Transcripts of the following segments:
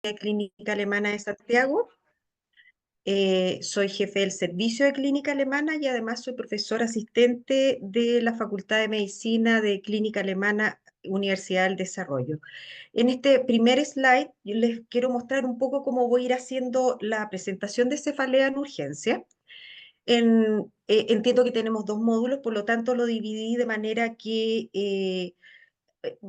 Clínica Alemana de Santiago. Soy jefe del servicio de Clínica Alemana y además soy profesor asistente de la Facultad de Medicina de Clínica Alemana, Universidad del Desarrollo. En este primer slide, yo les quiero mostrar un poco cómo voy a ir haciendo la presentación de cefalea en urgencia. Entiendo que tenemos dos módulos, por lo tanto lo dividí de manera que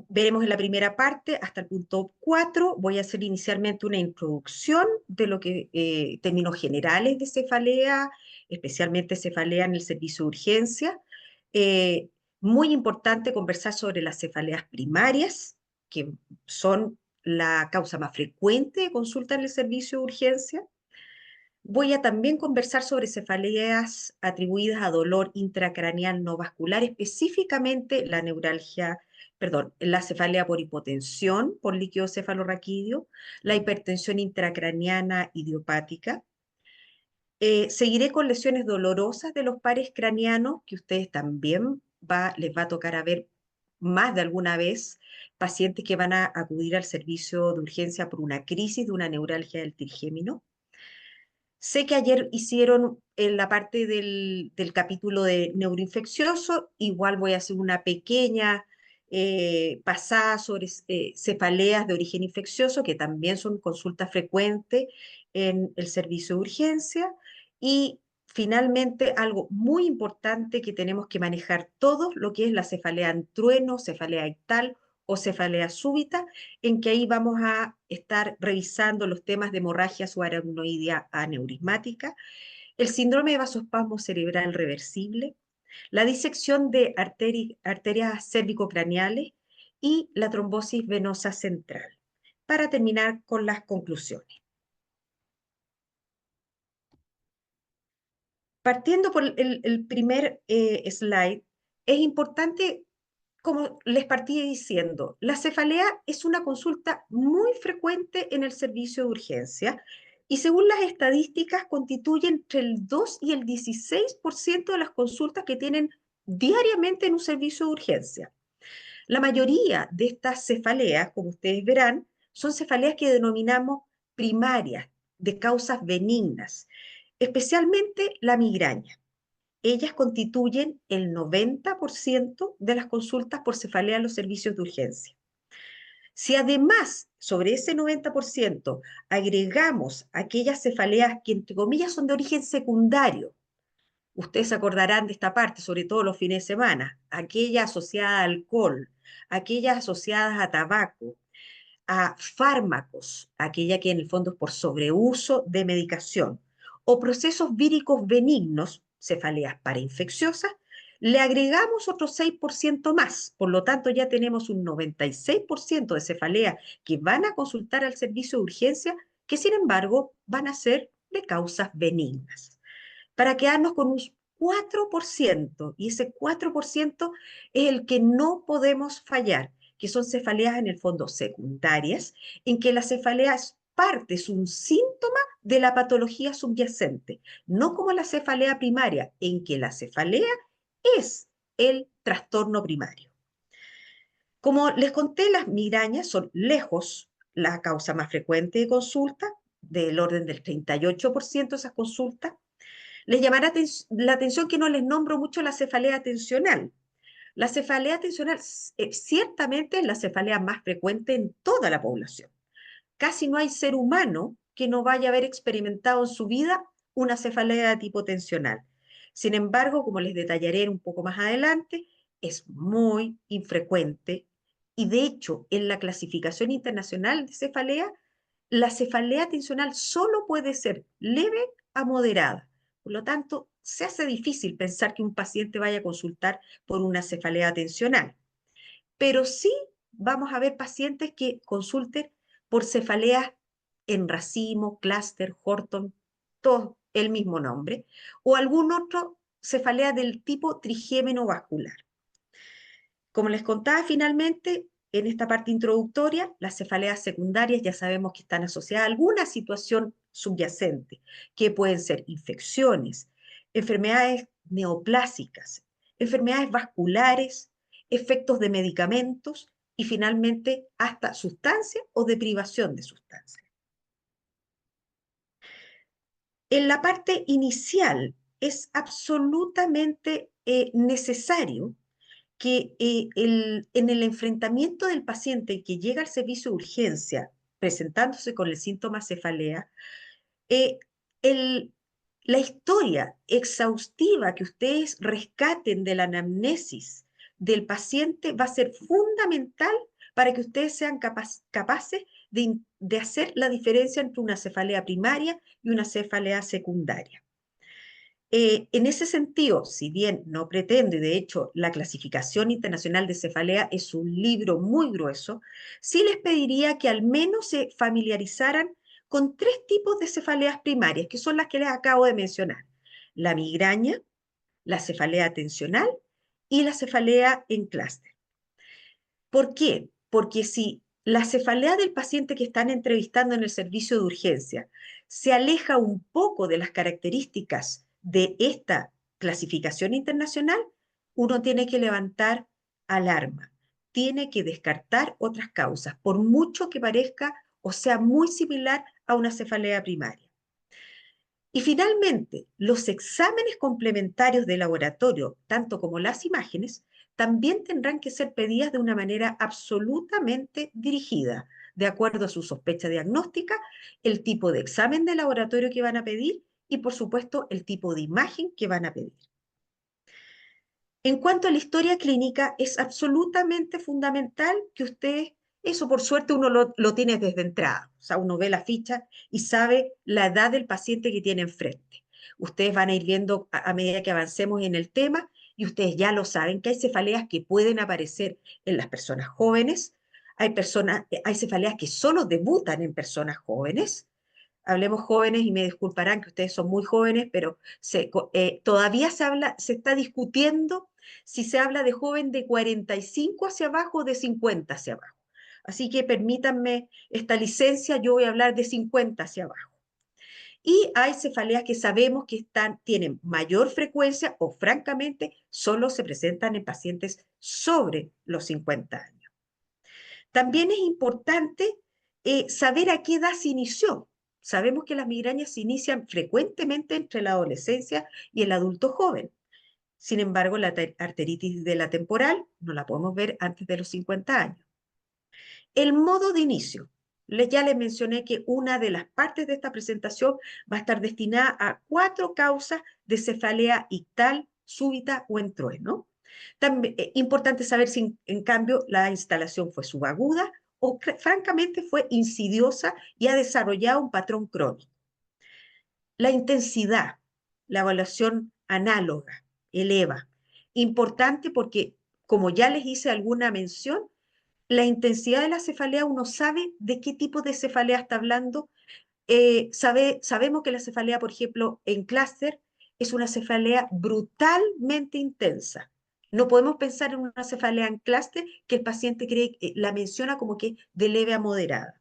veremos en la primera parte hasta el punto 4. Voy a hacer inicialmente una introducción de lo que términos generales de cefalea, especialmente cefalea en el servicio de urgencia. Eh, Muy importante conversar sobre las cefaleas primarias, que son la causa más frecuente de consulta en el servicio de urgencia. Voy a también conversar sobre cefaleas atribuidas a dolor intracraneal no vascular, específicamente la neuralgia, perdón, la cefalea por hipotensión, por líquido cefalorraquídeo, la hipertensión intracraniana idiopática. Seguiré con lesiones dolorosas de los pares craneanos, que ustedes también les va a tocar a ver más de alguna vez, pacientes que van a acudir al servicio de urgencia por una crisis de una neuralgia del trigémino. Sé que ayer hicieron en la parte del capítulo de neuroinfeccioso, igual voy a hacer una pequeña pasada sobre cefaleas de origen infeccioso, que también son consultas frecuentes en el servicio de urgencia. Y finalmente, algo muy importante que tenemos que manejar todos, lo que es la cefalea en trueno, cefalea ictal o cefalea súbita, en que ahí vamos a estar revisando los temas de hemorragia subaracnoidea aneurismática, el síndrome de vasoespasmo cerebral reversible, la disección de arterias cérvico-craneales y la trombosis venosa central. Para terminar con las conclusiones. Partiendo por el primer slide, es importante, como les partí diciendo, la cefalea es una consulta muy frecuente en el servicio de urgencia y según las estadísticas constituye entre el 2 y el 16% de las consultas que tienen diariamente en un servicio de urgencia. La mayoría de estas cefaleas, como ustedes verán, son cefaleas que denominamos primarias, de causas benignas, especialmente la migraña. Ellas constituyen el 90% de las consultas por cefalea en los servicios de urgencia. Si además sobre ese 90% agregamos aquellas cefaleas que entre comillas son de origen secundario, ustedes se acordarán de esta parte, sobre todo los fines de semana, aquellas asociadas a alcohol, aquellas asociadas a tabaco, a fármacos, aquella que en el fondo es por sobreuso de medicación, o procesos víricos benignos, cefaleas parainfecciosas, le agregamos otro 6% más. Por lo tanto, ya tenemos un 96% de cefaleas que van a consultar al servicio de urgencia, que sin embargo van a ser de causas benignas. Para quedarnos con un 4%, y ese 4% es el que no podemos fallar, que son cefaleas en el fondo secundarias, en que la cefalea es parte, es un síntoma de la patología subyacente, no como la cefalea primaria, en que la cefalea es el trastorno primario. Como les conté, las migrañas son lejos la causa más frecuente de consulta, del orden del 38% de esas consultas. Les llamará la atención que no les nombro mucho la cefalea tensional. La cefalea tensional ciertamente es la cefalea más frecuente en toda la población. Casi no hay ser humano que no vaya a haber experimentado en su vida una cefalea de tipo tensional. Sin embargo, como les detallaré un poco más adelante, es muy infrecuente y de hecho en la clasificación internacional de cefalea, la cefalea tensional solo puede ser leve a moderada. Por lo tanto, se hace difícil pensar que un paciente vaya a consultar por una cefalea tensional. Pero sí vamos a ver pacientes que consulten por cefaleas en racimo, clúster, Horton, todo el mismo nombre, o algún otro cefalea del tipo trigémino vascular. Como les contaba finalmente, en esta parte introductoria, las cefaleas secundarias ya sabemos que están asociadas a alguna situación subyacente, que pueden ser infecciones, enfermedades neoplásicas, enfermedades vasculares, efectos de medicamentos y finalmente hasta sustancia o deprivación de sustancia. En la parte inicial es absolutamente necesario que en el enfrentamiento del paciente que llega al servicio de urgencia presentándose con el síntoma cefalea, eh, el- la historia exhaustiva que ustedes rescaten de la anamnesis del paciente va a ser fundamental para que ustedes sean capaces de hacer la diferencia entre una cefalea primaria y una cefalea secundaria. En ese sentido, si bien no pretendo, y de hecho la clasificación internacional de cefalea es un libro muy grueso, sí les pediría que al menos se familiarizaran con tres tipos de cefaleas primarias, que son las que les acabo de mencionar: la migraña, la cefalea tensional y la cefalea en clúster. ¿Por qué? Porque si la cefalea del paciente que están entrevistando en el servicio de urgencia se aleja un poco de las características de esta clasificación internacional, uno tiene que levantar alarma, tiene que descartar otras causas, por mucho que parezca o sea muy similar a una cefalea primaria. Y finalmente, los exámenes complementarios de laboratorio, tanto como las imágenes, también tendrán que ser pedidas de una manera absolutamente dirigida, de acuerdo a su sospecha diagnóstica, el tipo de examen de laboratorio que van a pedir y, por supuesto, el tipo de imagen que van a pedir. En cuanto a la historia clínica, es absolutamente fundamental que ustedes, eso por suerte uno lo tiene desde entrada, o sea, uno ve la ficha y sabe la edad del paciente que tiene enfrente. Ustedes van a ir viendo a medida que avancemos en el tema y ustedes ya lo saben que hay cefaleas que pueden aparecer en las personas jóvenes, hay cefaleas que solo debutan en personas jóvenes. Hablemos jóvenes y me disculparán que ustedes son muy jóvenes, pero todavía se está discutiendo si se habla de joven de 45 hacia abajo o de 50 hacia abajo. Así que permítanme esta licencia, yo voy a hablar de 50 hacia abajo. Y hay cefaleas que sabemos que tienen mayor frecuencia o francamente solo se presentan en pacientes sobre los 50 años. También es importante saber a qué edad se inició. Sabemos que las migrañas se inician frecuentemente entre la adolescencia y el adulto joven. Sin embargo, la arteritis de la temporal no la podemos ver antes de los 50 años. El modo de inicio. Ya les mencioné que una de las partes de esta presentación va a estar destinada a 4 causas de cefalea ictal, súbita o en trueno. También, importante saber si en cambio la instalación fue subaguda o francamente fue insidiosa y ha desarrollado un patrón crónico. La intensidad, la evaluación análoga, eleva. Importante porque, como ya les hice alguna mención, la intensidad de la cefalea uno sabe de qué tipo de cefalea está hablando. Sabemos que la cefalea, por ejemplo, en clúster es una cefalea brutalmente intensa. No podemos pensar en una cefalea en clúster que el paciente la menciona como que de leve a moderada.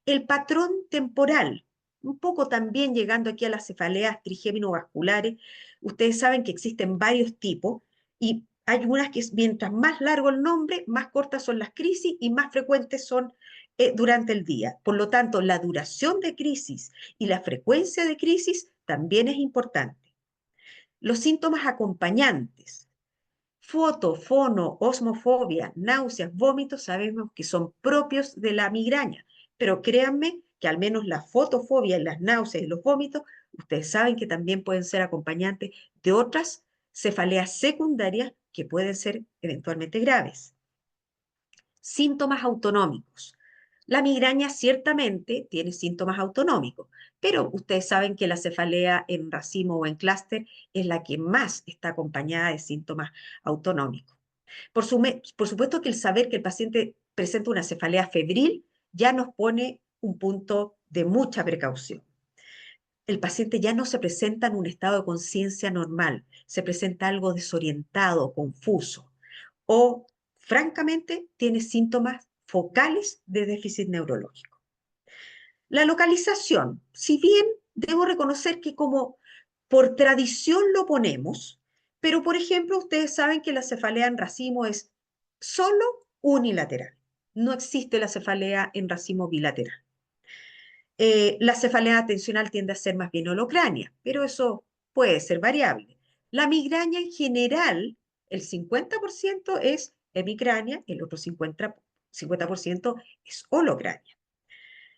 El patrón temporal, un poco también llegando aquí a las cefaleas trigémino-vasculares, ustedes saben que existen varios tipos y hay unas que mientras más largo el nombre, más cortas son las crisis y más frecuentes son durante el día. Por lo tanto, la duración de crisis y la frecuencia de crisis también es importante. Los síntomas acompañantes, foto, fono, osmofobia, náuseas, vómitos, sabemos que son propios de la migraña, pero créanme que al menos la fotofobia, las náuseas y los vómitos, ustedes saben que también pueden ser acompañantes de otras cefaleas secundarias que pueden ser eventualmente graves. Síntomas autonómicos. La migraña ciertamente tiene síntomas autonómicos, pero ustedes saben que la cefalea en racimo o en clúster es la que más está acompañada de síntomas autonómicos. Por supuesto que el saber que el paciente presenta una cefalea febril ya nos pone un punto de mucha precaución. El paciente ya no se presenta en un estado de conciencia normal, se presenta algo desorientado, confuso, o francamente tiene síntomas focales de déficit neurológico. La localización, si bien debo reconocer que como por tradición lo ponemos, pero por ejemplo ustedes saben que la cefalea en racimo es solo unilateral. No existe la cefalea en racimo bilateral. La cefalea atencional tiende a ser más bien holocránea, pero eso puede ser variable. La migraña en general, el 50% es hemicránea, el otro 50% es holocránea.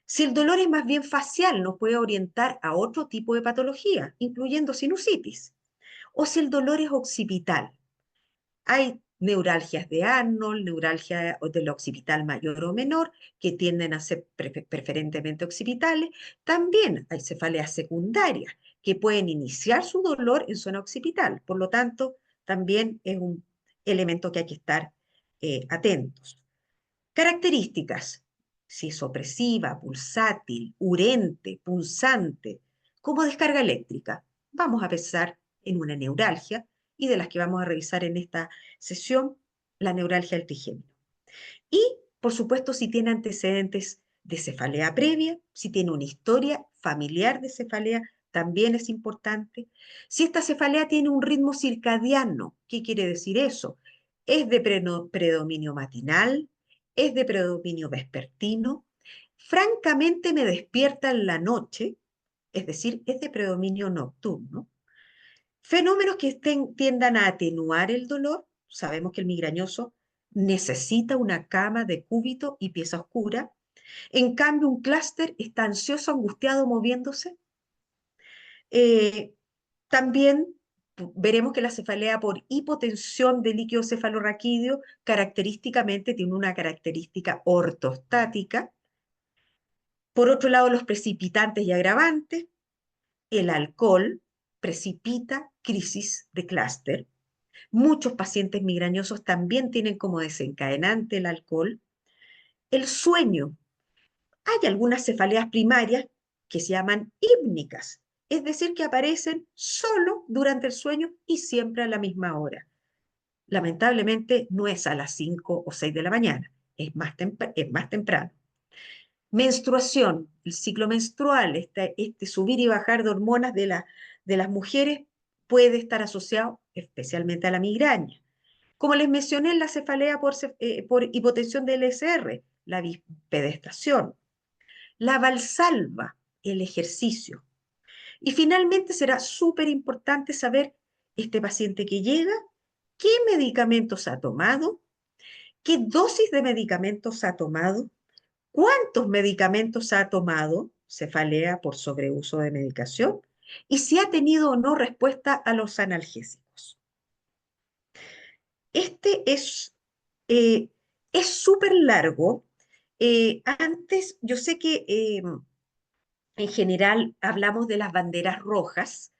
Si el dolor es más bien facial, nos puede orientar a otro tipo de patología, incluyendo sinusitis. O si el dolor es occipital, hay neuralgias de Arnold, neuralgia del occipital mayor o menor, que tienden a ser preferentemente occipitales. También hay cefaleas secundarias, que pueden iniciar su dolor en zona occipital. Por lo tanto, también es un elemento que hay que estar atentos. Características: si es opresiva, pulsátil, urente, punzante, como descarga eléctrica. Vamos a pensar en una neuralgia y de las que vamos a revisar en esta sesión, la neuralgia del trigémino. Y, por supuesto, si tiene antecedentes de cefalea previa, si tiene una historia familiar de cefalea, también es importante. Si esta cefalea tiene un ritmo circadiano, ¿qué quiere decir eso? ¿Es de predominio matinal? ¿Es de predominio vespertino? Francamente me despierta en la noche, es decir, es de predominio nocturno. Fenómenos que tiendan a atenuar el dolor. Sabemos que el migrañoso necesita una cama de cúbito y pieza oscura. En cambio, un clúster está ansioso, angustiado, moviéndose. Eh, También veremos que la cefalea por hipotensión de líquido cefalorraquídeo característicamente tiene una característica ortostática. Por otro lado, los precipitantes y agravantes. El alcohol precipita crisis de clúster. Muchos pacientes migrañosos también tienen como desencadenante el alcohol. El sueño. Hay algunas cefaleas primarias que se llaman hípnicas, es decir, que aparecen solo durante el sueño y siempre a la misma hora. Lamentablemente no es a las 5 o 6 de la mañana, es más temprano. Menstruación, el ciclo menstrual, este subir y bajar de hormonas de las mujeres puede estar asociado especialmente a la migraña. Como les mencioné, la cefalea por hipotensión del LSR, la bispedestación, la valsalva, el ejercicio. Y finalmente será súper importante saber este paciente que llega, qué medicamentos ha tomado, qué dosis de medicamentos ha tomado, cuántos medicamentos ha tomado, cefalea por sobreuso de medicación, y si ha tenido o no respuesta a los analgésicos. Este es súper largo. Antes, yo sé que en general hablamos de las banderas rojas.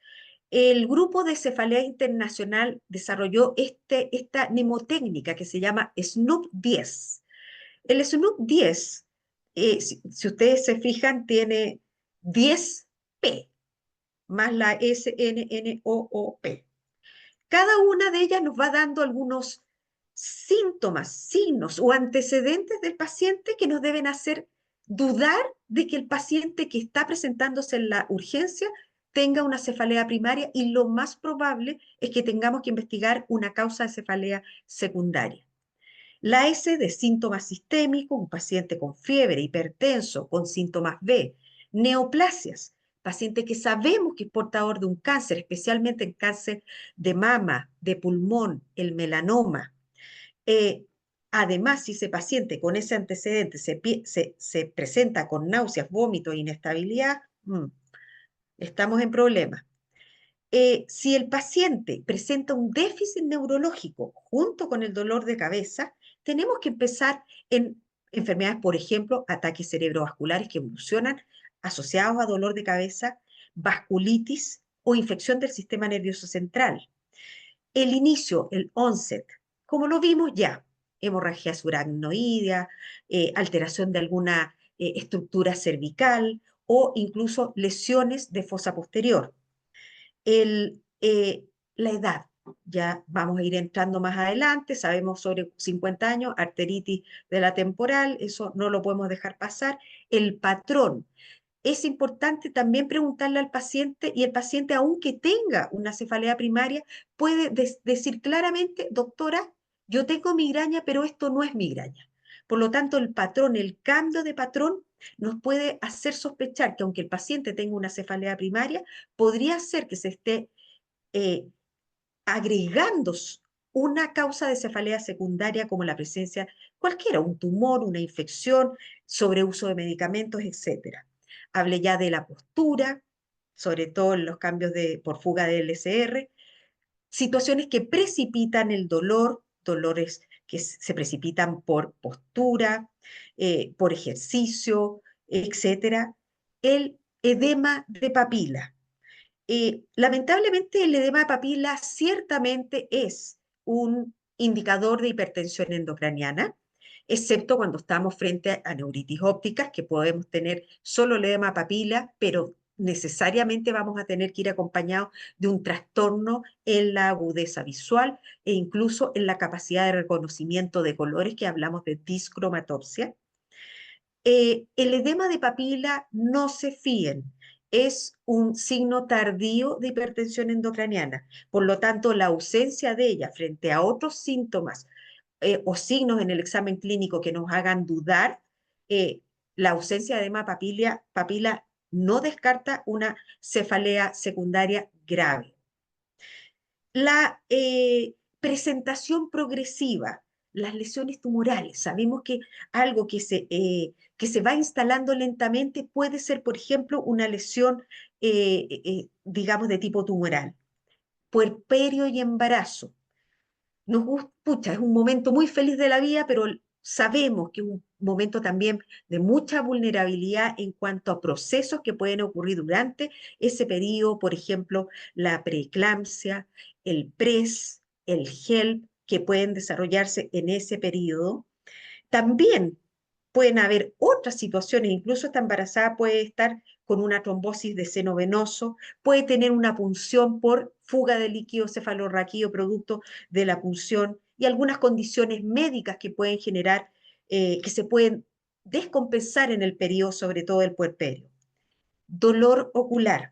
El grupo de cefalea internacional desarrolló esta mnemotécnica que se llama SNOOP-10. El SNOOP-10, si ustedes se fijan, tiene 10P más la SNNOOP. Cada una de ellas nos va dando algunos síntomas, signos o antecedentes del paciente que nos deben hacer dudar de que el paciente que está presentándose en la urgencia tenga una cefalea primaria, y lo más probable es que tengamos que investigar una causa de cefalea secundaria. La S de síntomas sistémicos, un paciente con fiebre, hipertenso, con síntomas B. Neoplasias, paciente que sabemos que es portador de un cáncer, especialmente en cáncer de mama, de pulmón, el melanoma. Eh, Además, si ese paciente con ese antecedente se presenta con náuseas, vómitos, inestabilidad, estamos en problemas. Si el paciente presenta un déficit neurológico junto con el dolor de cabeza, tenemos que empezar en enfermedades, por ejemplo, ataques cerebrovasculares que evolucionan asociados a dolor de cabeza, vasculitis o infección del sistema nervioso central. El inicio, el onset, como lo vimos ya, hemorragia subaracnoidea, alteración de alguna estructura cervical o incluso lesiones de fosa posterior. El, la edad, ya vamos a ir entrando más adelante, sabemos sobre 50 años, arteritis de la temporal, eso no lo podemos dejar pasar. El patrón, es importante también preguntarle al paciente, y el paciente, aunque tenga una cefalea primaria, puede decir claramente: doctora, yo tengo migraña, pero esto no es migraña. Por lo tanto, el patrón, el cambio de patrón nos puede hacer sospechar que aunque el paciente tenga una cefalea primaria, podría ser que se esté eh, agregando una causa de cefalea secundaria como la presencia cualquiera, un tumor, una infección, sobreuso de medicamentos, etcétera. Hablé ya de la postura, sobre todo en los cambios por fuga de LCR, situaciones que precipitan el dolor, dolores que se precipitan por postura, por ejercicio, etcétera. El edema de papila. Lamentablemente, el edema de papila ciertamente es un indicador de hipertensión endocraniana, excepto cuando estamos frente a neuritis ópticas, que podemos tener solo el edema de papila, pero necesariamente vamos a tener que ir acompañados de un trastorno en la agudeza visual e incluso en la capacidad de reconocimiento de colores, que hablamos de discromatopsia. El edema de papila, no se fíen, es un signo tardío de hipertensión endocraniana. Por lo tanto, la ausencia de ella frente a otros síntomas o signos en el examen clínico que nos hagan dudar, eh, la ausencia de edema papila no descarta una cefalea secundaria grave. La presentación progresiva, las lesiones tumorales. Sabemos que algo que se va instalando lentamente puede ser, por ejemplo, una lesión, digamos, de tipo tumoral. Puerperio y embarazo. Pucha, es un momento muy feliz de la vida, pero sabemos que es un momento también de mucha vulnerabilidad en cuanto a procesos que pueden ocurrir durante ese periodo, por ejemplo, la preeclampsia, el PRES, el HELP, que pueden desarrollarse en ese periodo. También pueden haber otras situaciones, incluso esta embarazada puede estar con una trombosis de seno venoso, puede tener una punción por fuga de líquido cefalorraquídeo producto de la punción y algunas condiciones médicas que pueden generar, que se pueden descompensar en el periodo, sobre todo el puerperio. Dolor ocular.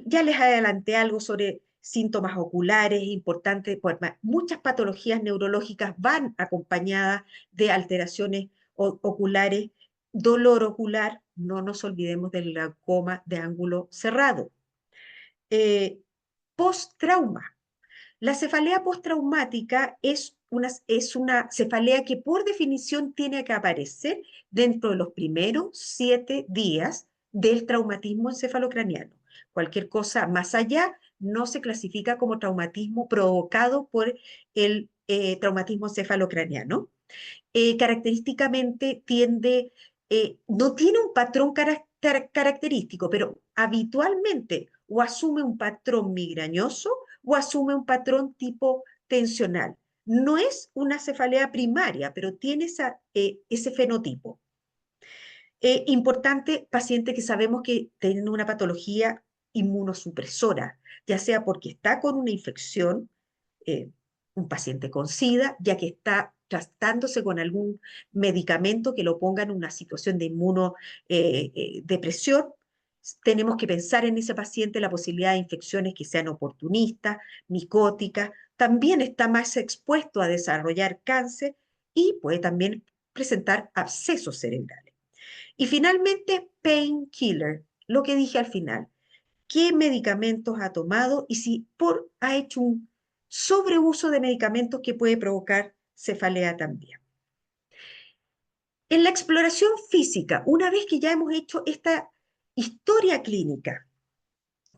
Ya les adelanté algo sobre síntomas oculares, importantes, pues, muchas patologías neurológicas van acompañadas de alteraciones oculares, dolor ocular, no nos olvidemos del glaucoma de ángulo cerrado. Eh, Post-trauma. La cefalea postraumática es una cefalea que por definición tiene que aparecer dentro de los primeros 7 días del traumatismo encefalocraniano. Cualquier cosa más allá no se clasifica como traumatismo provocado por el traumatismo encefalocraniano. Característicamente no tiene un patrón característico, pero habitualmente o asume un patrón migrañoso o asume un patrón tipo tensional. No es una cefalea primaria, pero tiene ese fenotipo. Importante, paciente que sabemos que tiene una patología inmunosupresora, ya sea porque está con una infección, eh, un paciente con SIDA, ya que está tratándose con algún medicamento que lo ponga en una situación de inmunodepresión. Tenemos que pensar en ese paciente la posibilidad de infecciones que sean oportunistas, micóticas. También está más expuesto a desarrollar cáncer y puede también presentar abscesos cerebrales. Y finalmente, painkiller, lo que dije al final. ¿Qué medicamentos ha tomado y si ha hecho un sobreuso de medicamentos que puede provocar cefalea también? En la exploración física, una vez que ya hemos hecho esta historia clínica,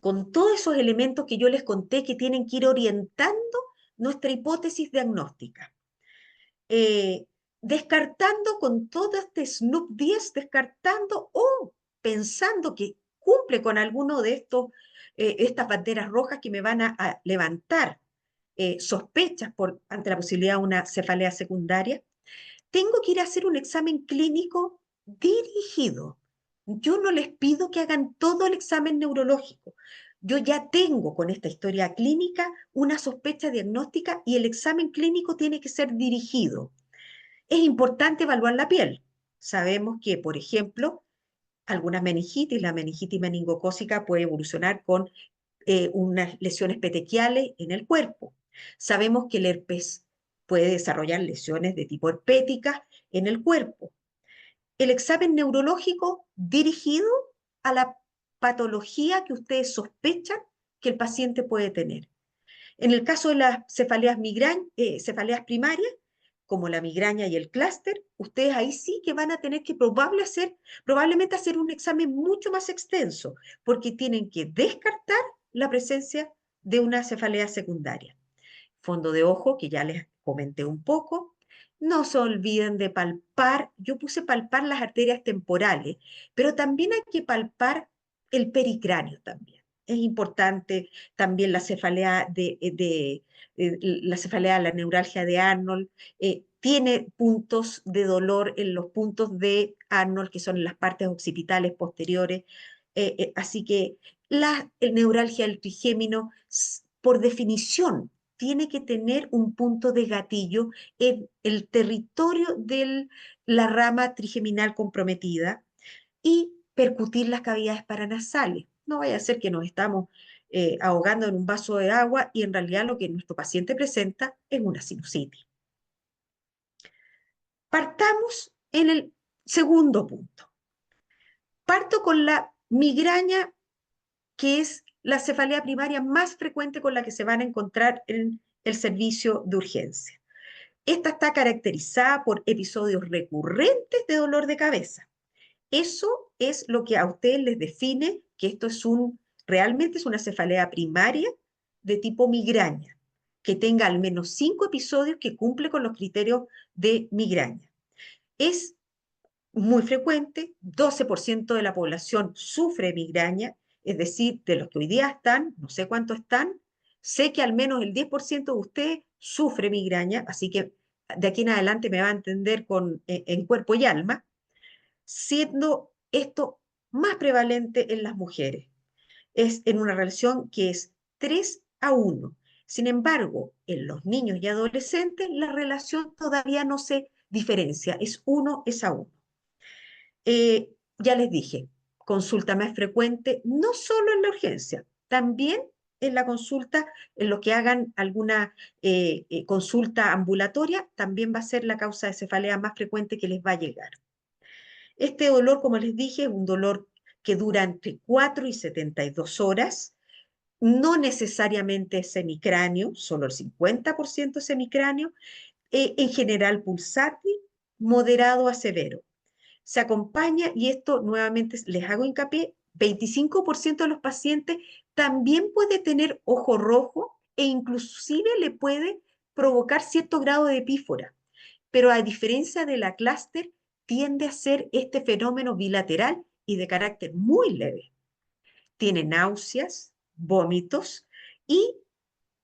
con todos esos elementos que yo les conté que tienen que ir orientando nuestra hipótesis diagnóstica, eh, descartando con todo este SNP 10, descartando o pensando que cumple con alguno de estas banderas rojas que me van a levantar sospechas ante la posibilidad de una cefalea secundaria, tengo que ir a hacer un examen clínico dirigido. Yo no les pido que hagan todo el examen neurológico. Yo ya tengo con esta historia clínica una sospecha diagnóstica y el examen clínico tiene que ser dirigido. Es importante evaluar la piel. Sabemos que, por ejemplo, algunas meningitis, la meningitis meningocócica puede evolucionar con unas lesiones petequiales en el cuerpo. Sabemos que el herpes puede desarrollar lesiones de tipo herpética en el cuerpo. el examen neurológico dirigido a la patología que ustedes sospechan que el paciente puede tener. En el caso de las cefaleas primarias, como la migraña y el clúster, ustedes ahí sí que van a tener que probablemente hacer un examen mucho más extenso, porque tienen que descartar la presencia de una cefalea secundaria. Fondo de ojo, que ya les comenté un poco. No se olviden de palpar, yo puse palpar las arterias temporales, pero también hay que palpar el pericráneo también. Es importante también la cefalea la cefalea, la neuralgia de Arnold, tiene puntos de dolor en los puntos de Arnold, que son en las partes occipitales posteriores, así que la neuralgia del trigémino, por definición, tiene que tener un punto de gatillo en el territorio de la rama trigeminal comprometida y percutir las cavidades paranasales. No vaya a ser que nos estamos ahogando en un vaso de agua y en realidad lo que nuestro paciente presenta es una sinusitis. Partamos en el segundo punto. Parto con la migraña, que es la cefalea primaria más frecuente con la que se van a encontrar en el servicio de urgencia. Esta está caracterizada por episodios recurrentes de dolor de cabeza. Eso es lo que a ustedes les define que esto es realmente es una cefalea primaria de tipo migraña, que tenga al menos 5 episodios que cumple con los criterios de migraña. Es muy frecuente, 12% de la población sufre migraña, es decir, de los que hoy día están, no sé cuántos están, sé que al menos el 10% de ustedes sufre migraña, así que de aquí en adelante me va a entender en cuerpo y alma, siendo esto más prevalente en las mujeres. Es en una relación que es 3:1. Sin embargo, en los niños y adolescentes la relación todavía no se diferencia, es 1:1. Ya les dije, consulta más frecuente, no solo en la urgencia, también en la consulta, en lo que hagan alguna consulta ambulatoria, también va a ser la causa de cefalea más frecuente que les va a llegar. Este dolor, como les dije, es un dolor que dura entre 4 y 72 horas, no necesariamente es semicráneo, solo el 50% es semicráneo, en general pulsátil, moderado a severo. Se acompaña, y esto nuevamente les hago hincapié, 25% de los pacientes también puede tener ojo rojo e inclusive le puede provocar cierto grado de epífora, pero a diferencia de la clúster, tiende a ser este fenómeno bilateral y de carácter muy leve. Tiene náuseas, vómitos y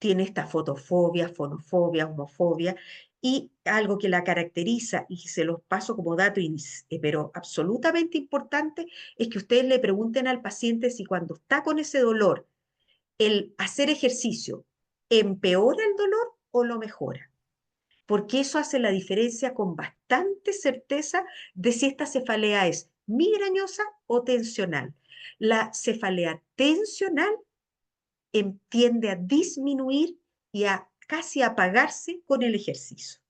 tiene esta fotofobia, fonofobia, homofobia, y algo que la caracteriza, y se los paso como dato, pero absolutamente importante, es que ustedes le pregunten al paciente si cuando está con ese dolor, el hacer ejercicio empeora el dolor o lo mejora, porque eso hace la diferencia con bastante certeza de si esta cefalea es migrañosa o tensional. La cefalea tensional tiende a disminuir y a casi apagarse con el ejercicio.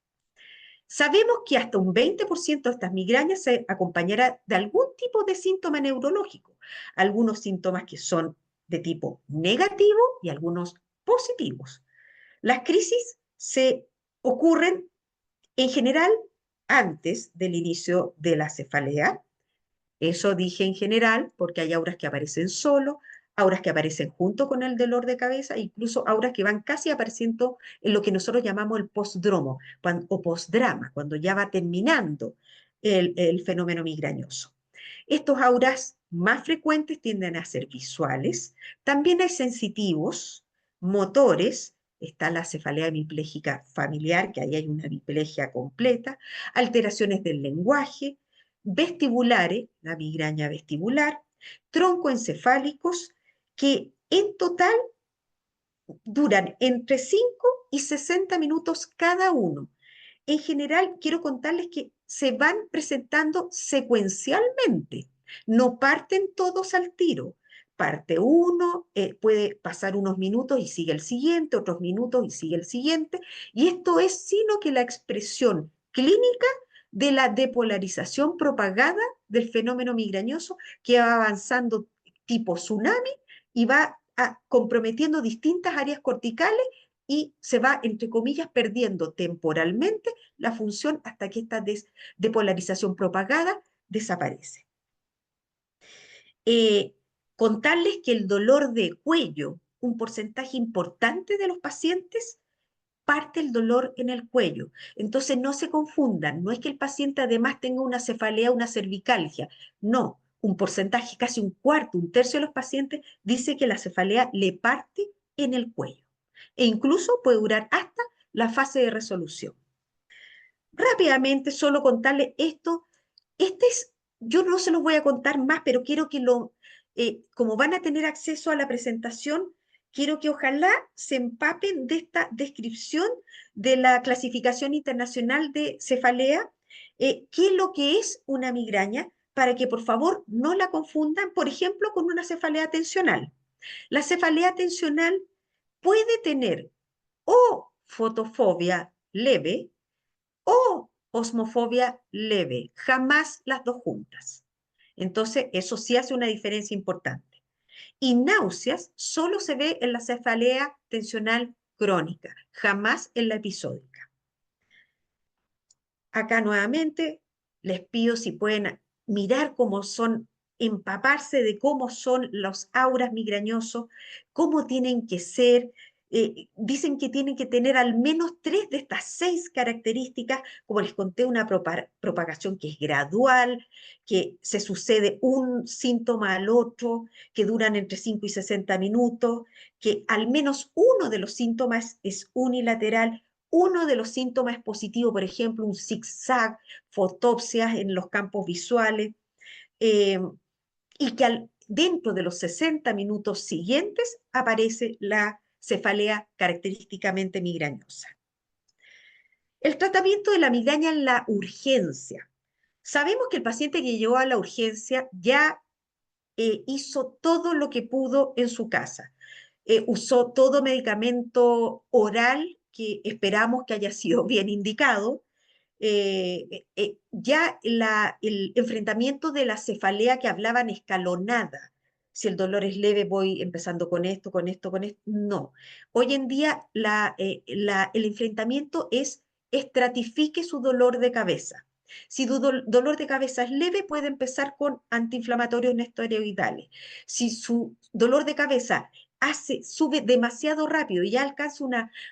Sabemos que hasta un 20% de estas migrañas se acompañará de algún tipo de síntoma neurológico, algunos síntomas que son de tipo negativo y algunos positivos. Las crisis se ocurren en general antes del inicio de la cefalea. Eso dije en general porque hay auras que aparecen solo, auras que aparecen junto con el dolor de cabeza, incluso auras que van casi apareciendo en lo que nosotros llamamos el postdromo o postdrama, cuando ya va terminando el fenómeno migrañoso. Estos auras más frecuentes tienden a ser visuales. También hay sensitivos, motores. Está la cefalea hemipléjica familiar, que ahí hay una hemiplegia completa, alteraciones del lenguaje, vestibulares, la migraña vestibular, troncoencefálicos, que en total duran entre 5 y 60 minutos cada uno. En general, quiero contarles que se van presentando secuencialmente, no parten todos al tiro. Parte uno, puede pasar unos minutos y sigue el siguiente, otros minutos y sigue el siguiente, y esto es sino que la expresión clínica de la depolarización propagada del fenómeno migrañoso que va avanzando tipo tsunami y va comprometiendo distintas áreas corticales y se va, entre comillas, perdiendo temporalmente la función hasta que esta depolarización propagada desaparece. Eh, Contarles que el dolor de cuello, un porcentaje importante de los pacientes parte el dolor en el cuello. Entonces no se confundan, no es que el paciente además tenga una cefalea, una cervicalgia, no, un porcentaje, casi un cuarto, un tercio de los pacientes dice que la cefalea le parte en el cuello e incluso puede durar hasta la fase de resolución. Rápidamente, solo contarles esto, este es, yo no se los voy a contar más, pero quiero que como van a tener acceso a la presentación, quiero que ojalá se empapen de esta descripción de la clasificación internacional de cefalea, qué es lo que es una migraña, para que por favor no la confundan, por ejemplo, con una cefalea tensional. La cefalea tensional puede tener o fotofobia leve o osmofobia leve, jamás las dos juntas. Entonces, eso sí hace una diferencia importante. Y náuseas solo se ve en la cefalea tensional crónica, jamás en la episódica. Acá nuevamente les pido si pueden mirar cómo son, empaparse de cómo son los auras migrañosos, cómo tienen que ser. Dicen que tienen que tener al menos 3 de estas 6 características, como les conté, una propagación que es gradual, que se sucede un síntoma al otro, que duran entre 5 y 60 minutos, que al menos uno de los síntomas es unilateral, uno de los síntomas es positivo, por ejemplo, un zigzag, fotopsias en los campos visuales, eh, y que dentro de los 60 minutos siguientes aparece la cefalea característicamente migrañosa. El tratamiento de la migraña en la urgencia. Sabemos que el paciente que llegó a la urgencia ya hizo todo lo que pudo en su casa. Usó todo medicamento oral que esperamos que haya sido bien indicado. Ya el enfrentamiento de la cefalea que hablaban escalonada, si el dolor es leve voy empezando con esto, con esto, con esto, no. Hoy en día el enfrentamiento es estratifique su dolor de cabeza. Si tu dolor de cabeza es leve, puede empezar con antiinflamatorios no esteroidales. Si su dolor de cabeza sube demasiado rápido y ya alcanza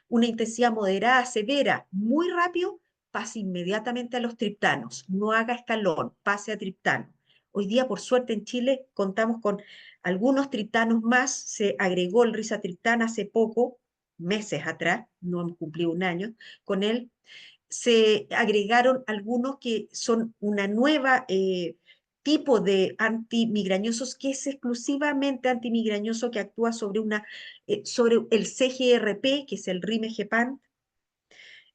una intensidad moderada, severa, muy rápido, pase inmediatamente a los triptanos. No haga escalón, pase a triptano. Hoy día, por suerte, en Chile contamos con algunos triptanos más. Se agregó el rizatriptán hace poco, meses atrás, no hemos cumplido un año con él. Se agregaron algunos que son una nueva tipo de antimigrañosos que es exclusivamente antimigrañoso, que actúa sobre el CGRP, que es el Rimegepant.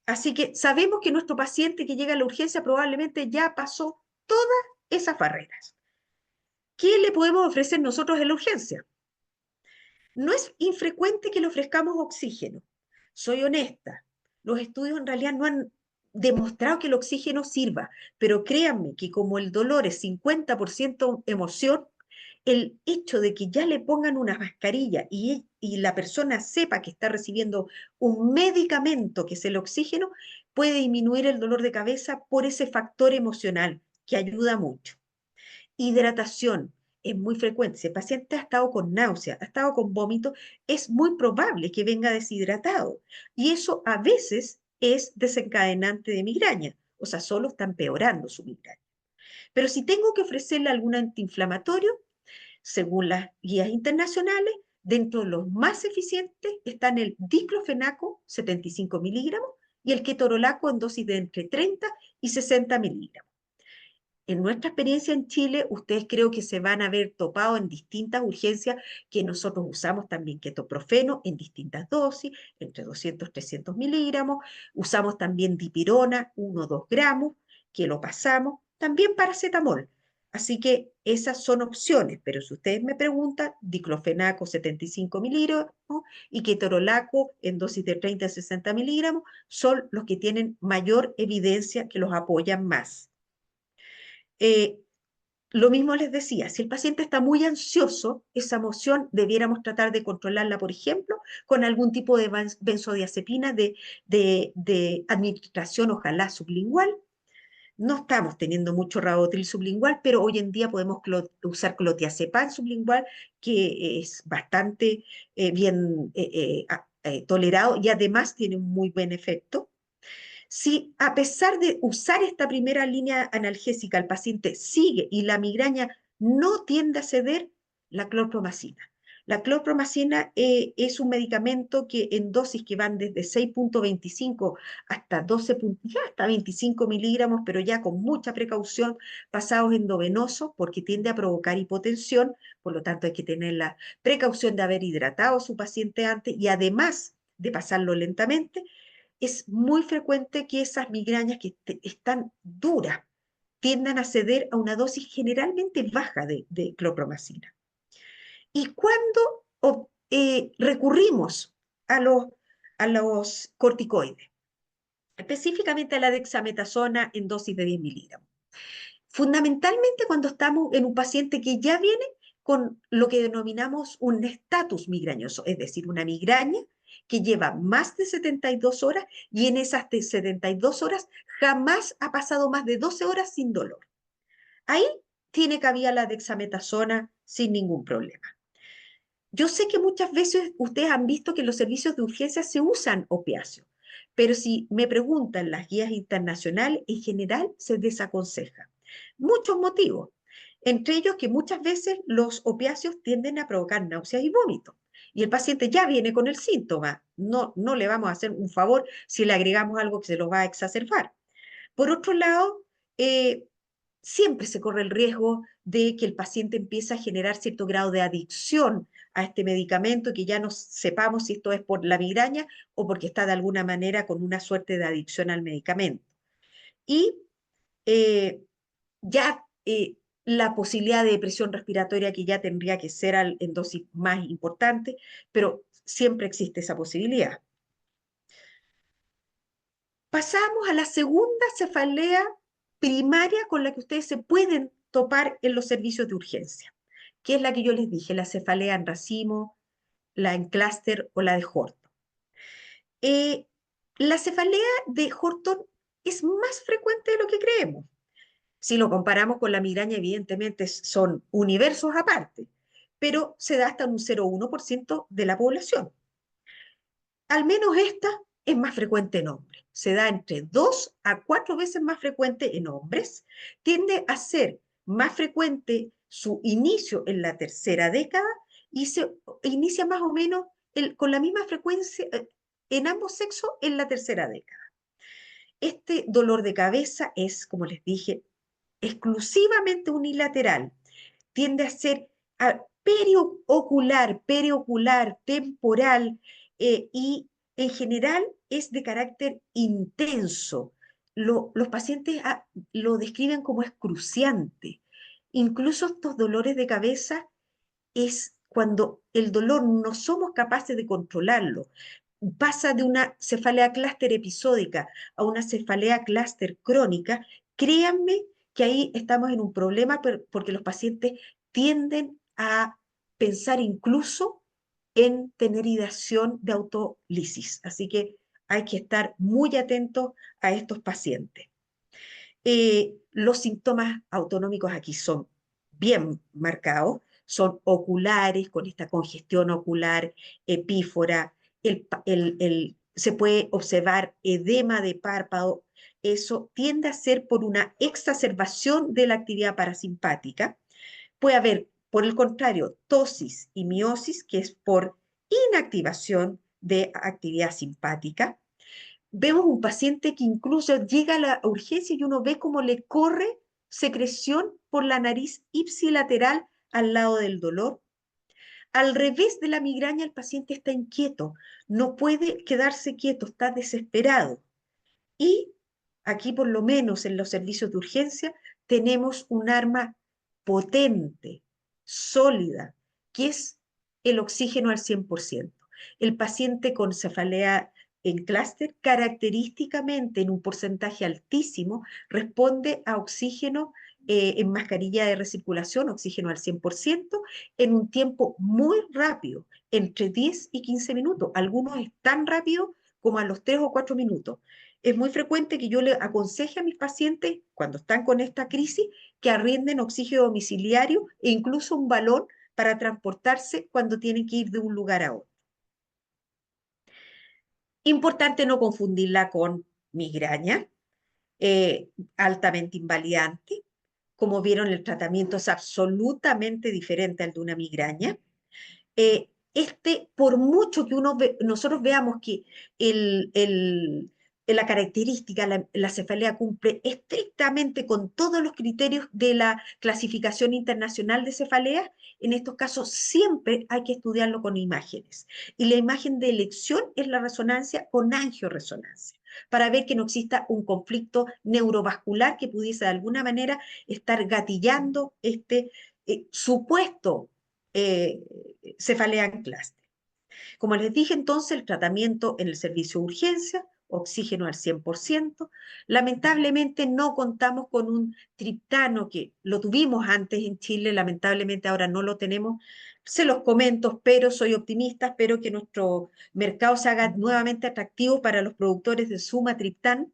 Así que sabemos que nuestro paciente que llega a la urgencia probablemente ya pasó todas esas barreras. ¿Qué le podemos ofrecer nosotros en la urgencia? No es infrecuente que le ofrezcamos oxígeno. Soy honesta, los estudios en realidad no han demostrado que el oxígeno sirva, pero créanme que como el dolor es 50% emoción, el hecho de que ya le pongan una mascarilla y la persona sepa que está recibiendo un medicamento que es el oxígeno, puede disminuir el dolor de cabeza por ese factor emocional que ayuda mucho. Hidratación es muy frecuente. Si el paciente ha estado con náusea, ha estado con vómito, es muy probable que venga deshidratado. Y eso a veces es desencadenante de migraña. O sea, solo está empeorando su migraña. Pero si tengo que ofrecerle algún antiinflamatorio, según las guías internacionales, dentro de los más eficientes están el diclofenaco, 75 miligramos, y el ketorolaco en dosis de entre 30 y 60 miligramos. En nuestra experiencia en Chile, ustedes creo que se van a ver topados en distintas urgencias que nosotros usamos también ketoprofeno en distintas dosis, entre 200 y 300 miligramos. Usamos también dipirona, 1 o 2 gramos, que lo pasamos. También paracetamol. Así que esas son opciones, pero si ustedes me preguntan, diclofenaco 75 miligramos y ketorolaco en dosis de 30 a 60 miligramos son los que tienen mayor evidencia que los apoyan más. Eh, lo mismo les decía, si el paciente está muy ansioso, esa emoción debiéramos tratar de controlarla, por ejemplo, con algún tipo de benzodiazepina de administración, ojalá sublingual. No estamos teniendo mucho Rabotril sublingual, pero hoy en día podemos usar clotiazepam sublingual, que es bastante bien tolerado y además tiene un muy buen efecto. Si a pesar de usar esta primera línea analgésica el paciente sigue y la migraña no tiende a ceder, la clorpromacina. La clorpromacina es un medicamento que en dosis que van desde 6,25 hasta 12, ya hasta 25 miligramos, pero ya con mucha precaución, pasados endovenosos, porque tiende a provocar hipotensión, por lo tanto hay que tener la precaución de haber hidratado a su paciente antes y además de pasarlo lentamente, es muy frecuente que esas migrañas que están duras tiendan a ceder a una dosis generalmente baja de clorpromacina. ¿Y cuándo recurrimos a los corticoides? Específicamente a la dexametasona en dosis de 10 miligramos. Fundamentalmente cuando estamos en un paciente que ya viene con lo que denominamos un estatus migrañoso, es decir, una migraña que lleva más de 72 horas y en esas 72 horas jamás ha pasado más de 12 horas sin dolor. Ahí tiene cabida la dexametasona sin ningún problema. Yo sé que muchas veces ustedes han visto que en los servicios de urgencia se usan opiáceos, pero si me preguntan las guías internacionales, en general se desaconseja. Muchos motivos, entre ellos que muchas veces los opiáceos tienden a provocar náuseas y vómitos. Y el paciente ya viene con el síntoma. No le vamos a hacer un favor si le agregamos algo que se lo va a exacerbar. Por otro lado, eh, siempre se corre el riesgo de que el paciente empiece a generar cierto grado de adicción a este medicamento, que ya no sepamos si esto es por la migraña o porque está de alguna manera con una suerte de adicción al medicamento. Y eh, ya la posibilidad de depresión respiratoria que ya tendría que ser en dosis más importante, pero siempre existe esa posibilidad. Pasamos a la segunda cefalea primaria con la que ustedes se pueden topar en los servicios de urgencia, que es la que yo les dije, la cefalea en racimo, la en clúster o la de Horton. Eh, la cefalea de Horton es más frecuente de lo que creemos. Si lo comparamos con la migraña, evidentemente son universos aparte, pero se da hasta un 0,1% de la población. Al menos esta es más frecuente en hombres. Se da entre 2 a 4 veces más frecuente en hombres. Tiende a ser más frecuente su inicio en la tercera década y se inicia más o menos con la misma frecuencia en ambos sexos en la tercera década. Este dolor de cabeza es, como les dije, exclusivamente unilateral. Tiende a ser periocular, temporal y en general es de carácter intenso. Los pacientes lo describen como excruciante. Incluso estos dolores de cabeza es cuando el dolor no somos capaces de controlarlo. Pasa de una cefalea clúster episódica a una cefalea clúster crónica, créanme que ahí estamos en un problema porque los pacientes tienden a pensar incluso en tener ideación de autolisis. Así que hay que estar muy atentos a estos pacientes. Los síntomas autonómicos aquí son bien marcados, son oculares, con esta congestión ocular, epífora, se puede observar edema de párpado, eso tiende a ser por una exacerbación de la actividad parasimpática. Puede haber, por el contrario, tosis y miosis, que es por inactivación de actividad simpática. Vemos un paciente que incluso llega a la urgencia y uno ve cómo le corre secreción por la nariz ipsilateral al lado del dolor. Al revés de la migraña, el paciente está inquieto, no puede quedarse quieto, está desesperado. Y aquí, por lo menos en los servicios de urgencia, tenemos un arma potente, sólida, que es el oxígeno al 100%. El paciente con cefalea en clúster, característicamente en un porcentaje altísimo, responde a oxígeno en mascarilla de recirculación, oxígeno al 100%, en un tiempo muy rápido, entre 10 y 15 minutos. Algunos es tan rápido como a los 3 o 4 minutos. Es muy frecuente que yo le aconseje a mis pacientes, cuando están con esta crisis, que arrienden oxígeno domiciliario e incluso un balón para transportarse cuando tienen que ir de un lugar a otro. Importante no confundirla con migraña, altamente invalidante. Como vieron, el tratamiento es absolutamente diferente al de una migraña. Por mucho que nosotros veamos que el, el, la característica, la cefalea cumple estrictamente con todos los criterios de la clasificación internacional de cefalea, en estos casos siempre hay que estudiarlo con imágenes. Y la imagen de elección es la resonancia con angioresonancia, para ver que no exista un conflicto neurovascular que pudiese de alguna manera estar gatillando este supuesto eh, cefalea en clúster. Como les dije entonces, el tratamiento en el servicio de urgencia, oxígeno al 100%. Lamentablemente no contamos con un triptano que lo tuvimos antes en Chile, lamentablemente ahora no lo tenemos. Se los comento, pero soy optimista, espero que nuestro mercado se haga nuevamente atractivo para los productores de sumatriptán,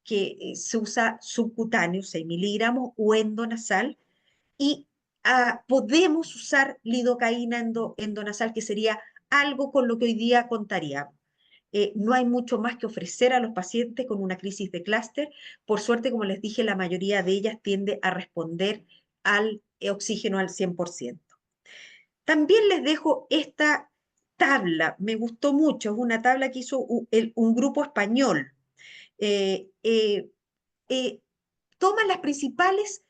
que se usa subcutáneo, 6 miligramos, o endonasal, y podemos usar lidocaína endonasal, que sería algo con lo que hoy día contaríamos. No hay mucho más que ofrecer a los pacientes con una crisis de clúster. Por suerte, como les dije, la mayoría de ellas tiende a responder al oxígeno al 100%. También les dejo esta tabla, me gustó mucho, es una tabla que hizo un grupo español. Eh, eh, eh, Toman las principales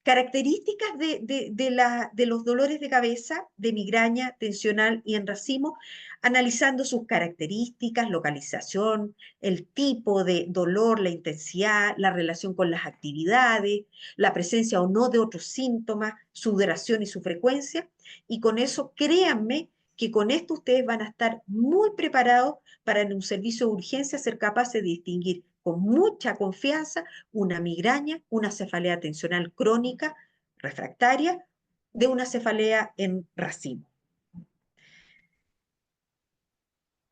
características de los dolores de cabeza, de migraña, tensional y en racimo, analizando sus características, localización, el tipo de dolor, la intensidad, la relación con las actividades, la presencia o no de otros síntomas, su duración y su frecuencia. Y con eso, créanme que con esto ustedes van a estar muy preparados para en un servicio de urgencia ser capaces de distinguir con mucha confianza una migraña, una cefalea tensional crónica refractaria, de una cefalea en racimo.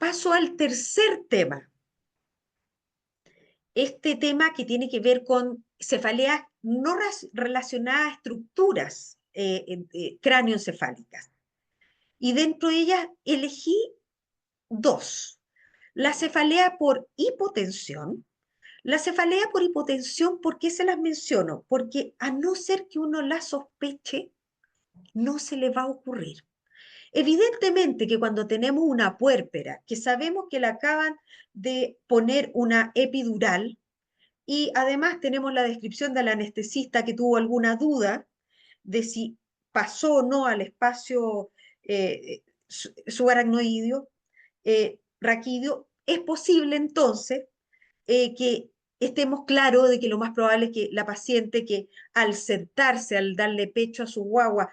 Paso al tercer tema. Este tema que tiene que ver con cefaleas no relacionadas a estructuras cráneoencefálicas. Y dentro de ellas elegí dos. La cefalea por hipotensión. La cefalea por hipotensión, ¿por qué se las menciono? Porque a no ser que uno la sospeche, no se le va a ocurrir. Evidentemente que cuando tenemos una puérpera, que sabemos que le acaban de poner una epidural, y además tenemos la descripción del anestesista que tuvo alguna duda de si pasó o no al espacio subaracnoideo, raquídeo, es posible entonces que estemos claros de que lo más probable es que la paciente que al sentarse, al darle pecho a su guagua,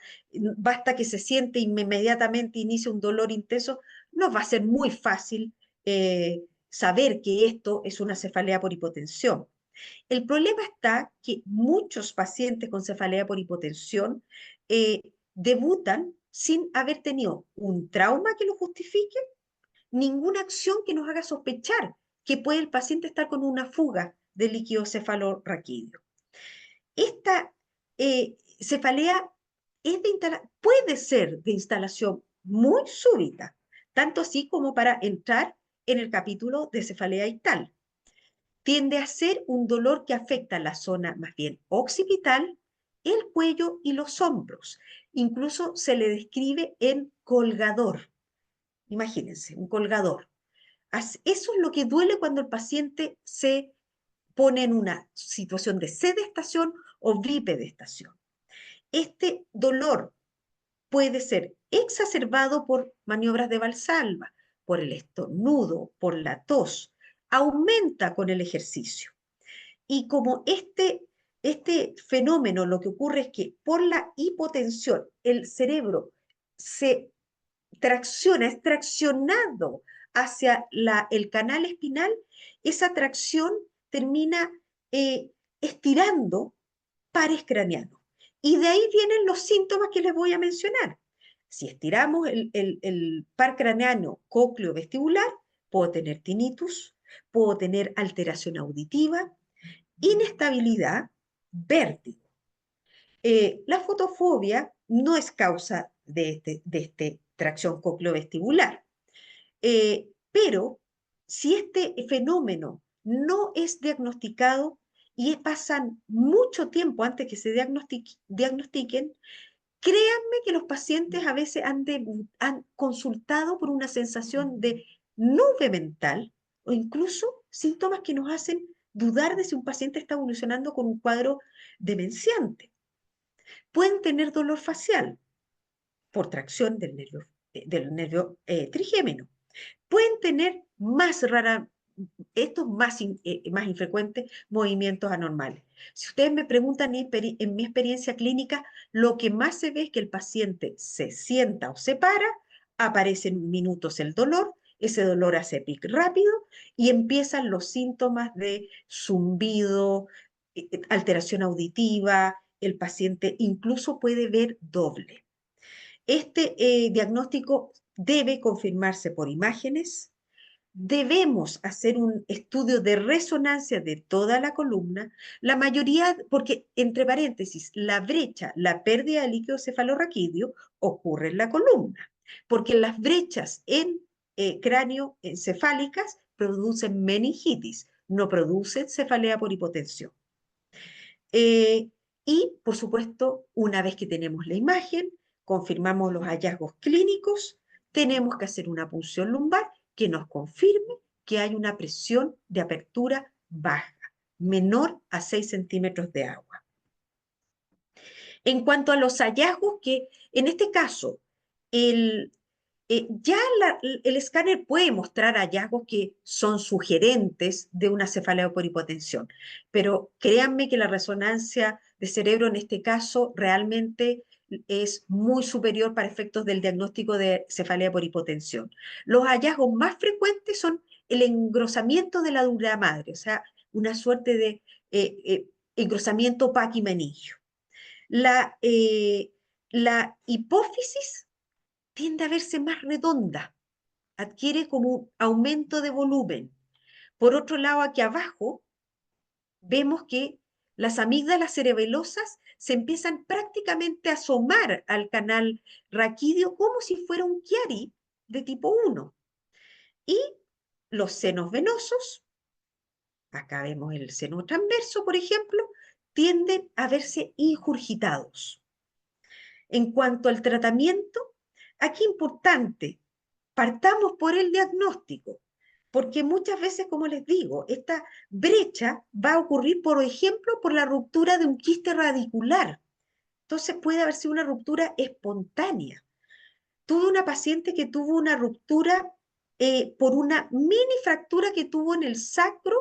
basta que se siente inmediatamente inicia un dolor intenso, nos va a ser muy fácil saber que esto es una cefalea por hipotensión. El problema está que muchos pacientes con cefalea por hipotensión debutan sin haber tenido un trauma que lo justifique, ninguna acción que nos haga sospechar que puede el paciente estar con una fuga de líquido cefalorraquídeo. Esta cefalea puede ser de instalación muy súbita, tanto así como para entrar en el capítulo de cefalea ictal. Tiende a ser un dolor que afecta la zona más bien occipital, el cuello y los hombros. Incluso se le describe en colgador. Imagínense, un colgador. Eso es lo que duele cuando el paciente se pone en una situación de sedestación o bipedestación. Este dolor puede ser exacerbado por maniobras de Valsalva, por el estornudo, por la tos, aumenta con el ejercicio. Y como este fenómeno lo que ocurre es que por la hipotensión el cerebro se tracciona, es traccionado hacia el canal espinal, esa tracción termina eh, estirando pares craneanos. Y de ahí vienen los síntomas que les voy a mencionar. Si estiramos el par craneano cócleo vestibular, puedo tener tinnitus, puedo tener alteración auditiva, inestabilidad, vértigo. La fotofobia no es causa de tracción cocleovestibular, pero si este fenómeno no es diagnosticado y pasan mucho tiempo antes que se diagnostiquen, créanme que los pacientes a veces han consultado por una sensación de nube mental o incluso síntomas que nos hacen dudar de si un paciente está evolucionando con un cuadro demenciante. Pueden tener dolor facial por tracción del nervio trigémino. Pueden tener más rara, estos más infrecuentes movimientos anormales. Si ustedes me preguntan en mi experiencia clínica, lo que más se ve es que el paciente se sienta o se para, aparece en minutos el dolor, ese dolor hace pic rápido y empiezan los síntomas de zumbido, alteración auditiva, el paciente incluso puede ver doble. Este diagnóstico debe confirmarse por imágenes. Debemos hacer un estudio de resonancia de toda la columna, la mayoría, porque entre paréntesis, la brecha, la pérdida de líquido cefalorraquídeo ocurre en la columna, porque las brechas en cráneo encefálicas producen meningitis, no producen cefalea por hipotensión. Eh, y, por supuesto, una vez que tenemos la imagen, confirmamos los hallazgos clínicos, tenemos que hacer una punción lumbar que nos confirme que hay una presión de apertura baja, menor a 6 centímetros de agua. En cuanto a los hallazgos, que en este caso, el, el escáner puede mostrar hallazgos que son sugerentes de una cefalea por hipotensión, pero créanme que la resonancia de cerebro en este caso realmente es muy superior para efectos del diagnóstico de cefalea por hipotensión. Los hallazgos más frecuentes son el engrosamiento de la dura madre, o sea, una suerte de engrosamiento paquimeningio. La hipófisis tiende a verse más redonda, adquiere como un aumento de volumen. Por otro lado, aquí abajo vemos que las amígdalas cerebelosas se empiezan prácticamente a asomar al canal raquídeo como si fuera un Chiari de tipo 1. Y los senos venosos, acá vemos el seno transverso, por ejemplo, tienden a verse ingurgitados. En cuanto al tratamiento, aquí importante, partamos por el diagnóstico, porque muchas veces, como les digo, esta brecha va a ocurrir, por ejemplo, por la ruptura de un quiste radicular. Entonces puede haber sido una ruptura espontánea. Tuve una paciente que tuvo una ruptura por una mini fractura que tuvo en el sacro,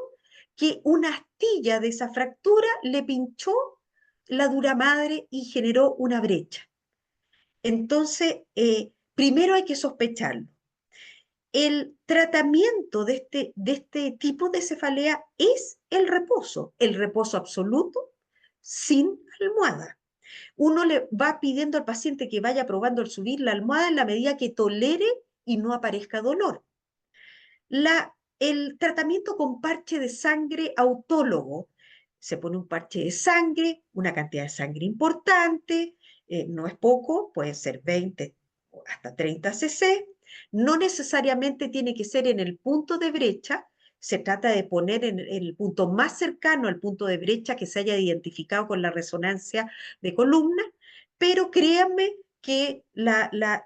que una astilla de esa fractura le pinchó la dura madre y generó una brecha. Entonces, primero hay que sospecharlo. El tratamiento de este tipo de cefalea es el reposo absoluto sin almohada. Uno le va pidiendo al paciente que vaya probando el subir la almohada en la medida que tolere y no aparezca dolor. El tratamiento con parche de sangre autólogo. Se pone un parche de sangre, una cantidad de sangre importante, no es poco, puede ser 20 o hasta 30 cc. No necesariamente tiene que ser en el punto de brecha, se trata de poner en el punto más cercano al punto de brecha que se haya identificado con la resonancia de columna, pero créanme que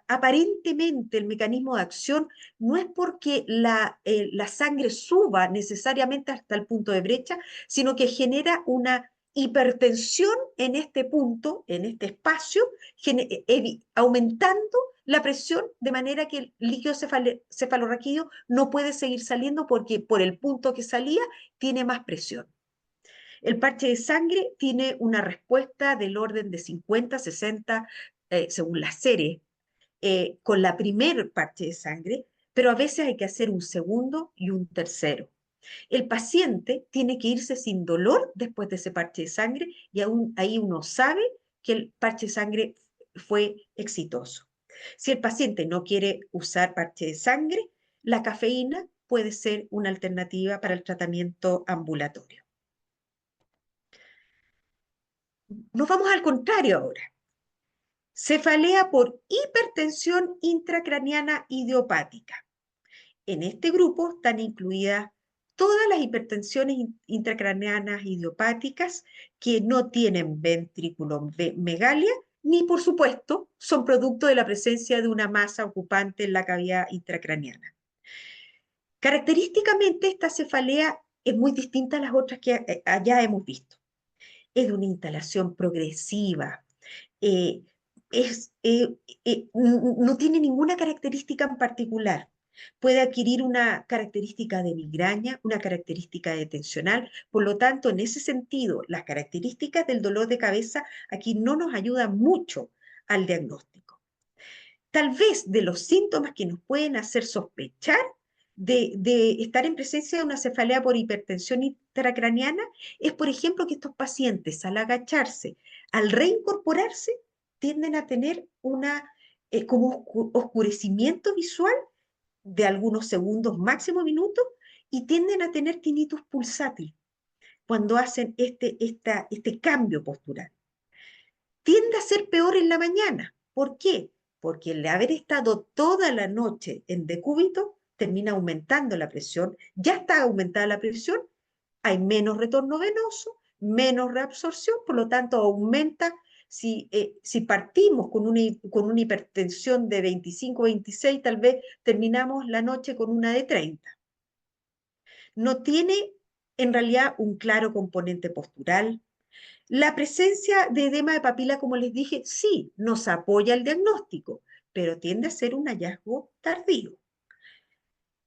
aparentemente el mecanismo de acción no es porque la sangre suba necesariamente hasta el punto de brecha, sino que genera una hipertensión en este punto, en este espacio, aumentando la presión de manera que el líquido cefalorraquídeo no puede seguir saliendo porque por el punto que salía tiene más presión. El parche de sangre tiene una respuesta del orden de 50, 60, según la serie, con la primer parche de sangre, pero a veces hay que hacer un segundo y un tercero. El paciente tiene que irse sin dolor después de ese parche de sangre y aún ahí uno sabe que el parche de sangre fue exitoso. Si el paciente no quiere usar parche de sangre, la cafeína puede ser una alternativa para el tratamiento ambulatorio. Nos vamos al contrario ahora. Cefalea por hipertensión intracraniana idiopática. En este grupo están incluidas todas las hipertensiones intracraneanas idiopáticas que no tienen ventriculomegalia, ni por supuesto son producto de la presencia de una masa ocupante en la cavidad intracraneana. Característicamente esta cefalea es muy distinta a las otras que allá hemos visto. Es de una instalación progresiva, eh, no tiene ninguna característica en particular. Puede adquirir una característica de migraña, una característica de tensional. Por lo tanto, en ese sentido, las características del dolor de cabeza aquí no nos ayudan mucho al diagnóstico. Tal vez de los síntomas que nos pueden hacer sospechar de estar en presencia de una cefalea por hipertensión intracraniana es, por ejemplo, que estos pacientes al agacharse, al reincorporarse, tienden a tener como oscurecimiento visual de algunos segundos, máximo minutos, y tienden a tener tinnitus pulsátil cuando hacen este cambio postural. Tiende a ser peor en la mañana. ¿Por qué? Porque el haber estado toda la noche en decúbito termina aumentando la presión, ya está aumentada la presión, hay menos retorno venoso, menos reabsorción, por lo tanto aumenta, si partimos con una hipertensión de 25, 26, tal vez terminamos la noche con una de 30. No tiene en realidad un claro componente postural. La presencia de edema de papila, como les dije, sí, nos apoya el diagnóstico, pero tiende a ser un hallazgo tardío.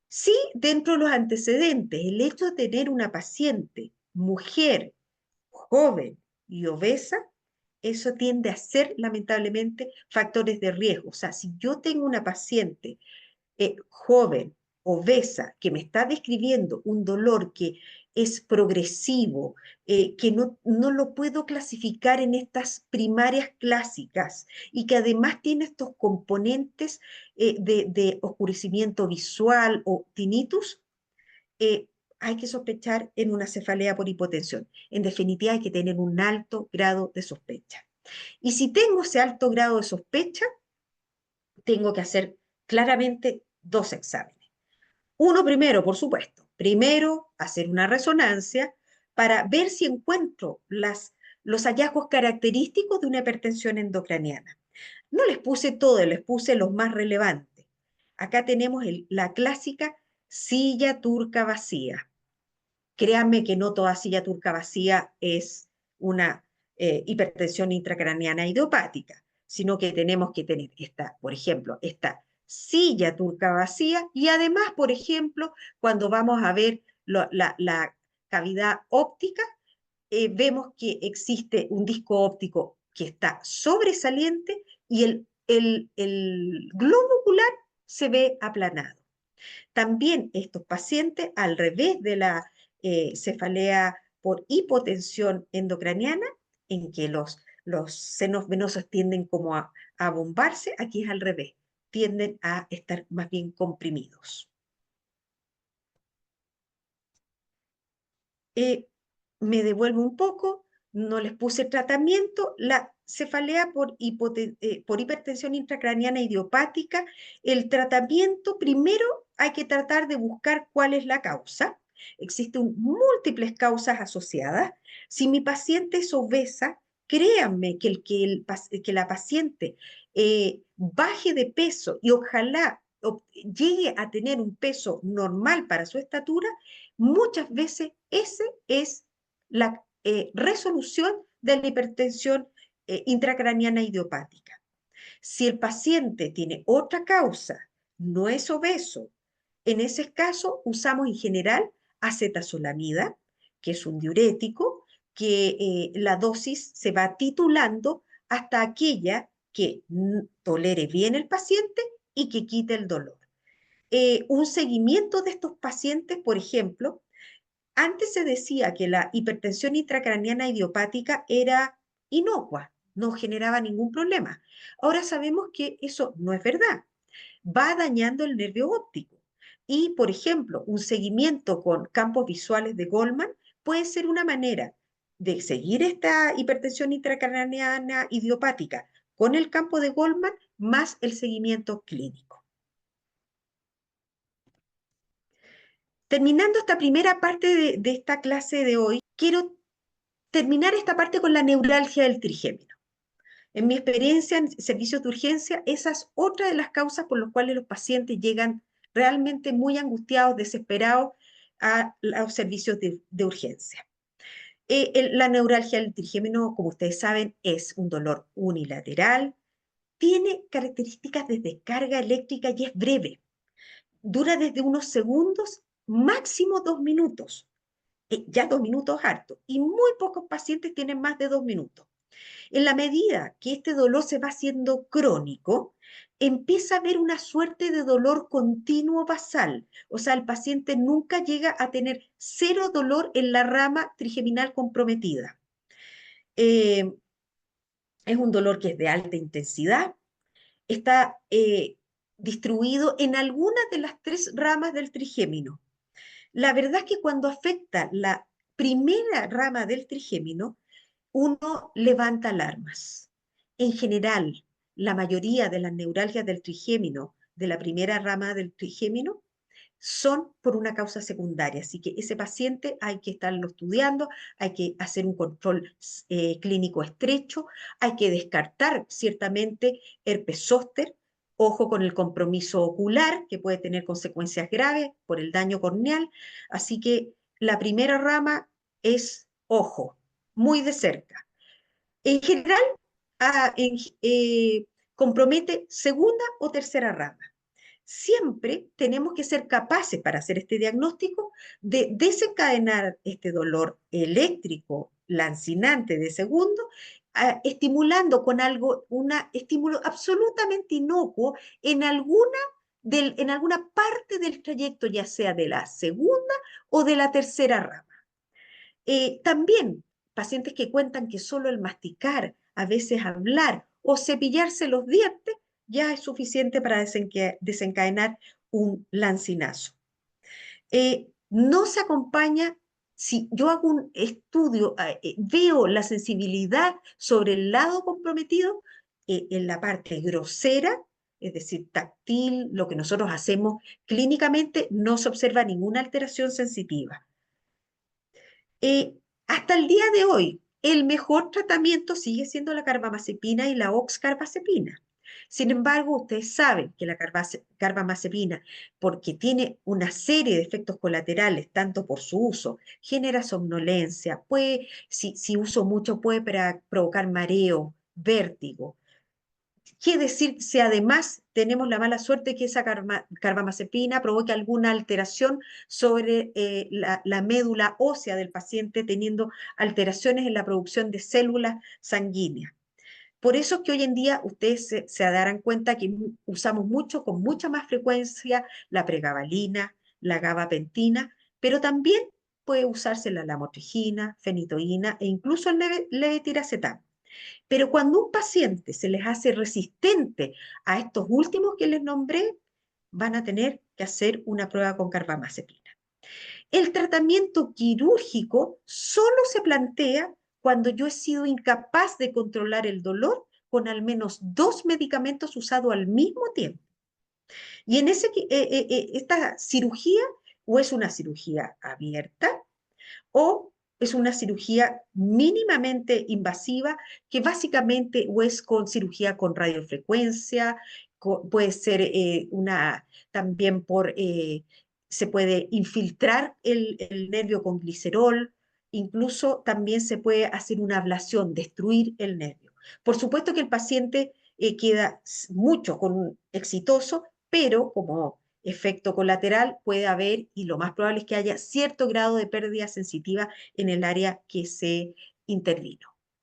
Sí, dentro de los antecedentes, el hecho de tener una paciente, mujer, joven y obesa, eso tiende a ser, lamentablemente, factores de riesgo. O sea, si yo tengo una paciente joven, obesa, que me está describiendo un dolor que es progresivo, que no lo puedo clasificar en estas primarias clásicas y que además tiene estos componentes de oscurecimiento visual o tinnitus, eh, hay que sospechar en una cefalea por hipotensión. En definitiva, hay que tener un alto grado de sospecha. Y si tengo ese alto grado de sospecha, tengo que hacer claramente dos exámenes. Uno primero, por supuesto. Primero, hacer una resonancia para ver si encuentro los hallazgos característicos de una hipertensión endocraniana. No les puse todo, les puse los más relevantes. Acá tenemos la clásica silla turca vacía. Créanme que no toda silla turca vacía es una hipertensión intracraniana idiopática, sino que tenemos que tener por ejemplo, esta silla turca vacía y además, por ejemplo, cuando vamos a ver la cavidad óptica, vemos que existe un disco óptico que está sobresaliente y el globo ocular se ve aplanado. También estos pacientes, al revés de la cefalea por hipotensión endocraniana, en que los senos venosos tienden como a bombarse, aquí es al revés, tienden a estar más bien comprimidos. Me devuelvo un poco, no les puse tratamiento, la cefalea por hipertensión intracraniana idiopática, el tratamiento, primero hay que tratar de buscar cuál es la causa. Existen múltiples causas asociadas. Si mi paciente es obesa, créanme que la paciente baje de peso y ojalá llegue a tener un peso normal para su estatura, muchas veces esa es la resolución de la hipertensión intracraniana idiopática. Si el paciente tiene otra causa, no es obeso, en ese caso usamos en general acetazolamida, que es un diurético, que la dosis se va titulando hasta aquella que tolere bien el paciente y que quite el dolor. Un seguimiento de estos pacientes, por ejemplo, antes se decía que la hipertensión intracraniana idiopática era inocua, no generaba ningún problema. Ahora sabemos que eso no es verdad, va dañando el nervio óptico. Y, por ejemplo, un seguimiento con campos visuales de Goldman puede ser una manera de seguir esta hipertensión intracraniana idiopática con el campo de Goldman más el seguimiento clínico. Terminando esta primera parte de esta clase de hoy, quiero terminar esta parte con la neuralgia del trigémino. En mi experiencia en servicios de urgencia, esa es otra de las causas por las cuales los pacientes llegan realmente muy angustiados, desesperados a los servicios de urgencia. La neuralgia del trigémino, como ustedes saben, es un dolor unilateral, tiene características de descarga eléctrica y es breve. Dura desde unos segundos, máximo 2 minutos. Ya 2 minutos harto. Y muy pocos pacientes tienen más de 2 minutos. En la medida que este dolor se va haciendo crónico, empieza a haber una suerte de dolor continuo basal. O sea, el paciente nunca llega a tener cero dolor en la rama trigeminal comprometida. Eh, es un dolor que es de alta intensidad, está distribuido en algunas de las 3 ramas del trigémino. La verdad es que cuando afecta la primera rama del trigémino, uno levanta alarmas. En general, la mayoría de las neuralgias del trigémino, de la primera rama del trigémino, son por una causa secundaria. Así que ese paciente hay que estarlo estudiando, hay que hacer un control clínico estrecho, hay que descartar ciertamente herpes zóster, ojo con el compromiso ocular, que puede tener consecuencias graves por el daño corneal. Así que la primera rama es ojo, muy de cerca. En general, ah, en- eh, compromete segunda o tercera rama. Siempre tenemos que ser capaces para hacer este diagnóstico de desencadenar este dolor eléctrico lancinante de segundo, estimulando con algo, un estímulo absolutamente inocuo en alguna parte del trayecto, ya sea de la segunda o de la tercera rama. También pacientes que cuentan que solo el masticar, a veces hablar o cepillarse los dientes ya es suficiente para desencadenar un lancinazo. No se acompaña, si yo hago un estudio, veo la sensibilidad sobre el lado comprometido, en la parte grosera, es decir, táctil, lo que nosotros hacemos clínicamente, no se observa ninguna alteración sensitiva. Eh, Hasta el día de hoy, el mejor tratamiento sigue siendo la carbamazepina y la oxcarbazepina. Sin embargo, ustedes saben que la carbamazepina, porque tiene una serie de efectos colaterales, tanto por su uso, genera somnolencia, si uso mucho, puede provocar mareo, vértigo. ¿Qué decir si además tenemos la mala suerte que esa carbamazepina provoque alguna alteración sobre la médula ósea del paciente, teniendo alteraciones en la producción de células sanguíneas? Por eso es que hoy en día ustedes se darán cuenta que usamos mucho, con mucha más frecuencia, la pregabalina, la gabapentina, pero también puede usarse la lamotrigina, fenitoína e incluso el levetiracetam. Pero cuando un paciente se les hace resistente a estos últimos que les nombré, van a tener que hacer una prueba con carbamazepina. El tratamiento quirúrgico solo se plantea cuando yo he sido incapaz de controlar el dolor con al menos 2 medicamentos usados al mismo tiempo. Y en esta cirugía, o es una cirugía abierta, o es una cirugía mínimamente invasiva que básicamente o es con cirugía con radiofrecuencia, puede ser también se puede infiltrar el nervio con glicerol, incluso también se puede hacer una ablación, destruir el nervio. Por supuesto que el paciente queda mucho exitoso, pero como Efecto colateral puede haber, y lo más probable es que haya cierto grado de pérdida sensitiva en el área que se intervino.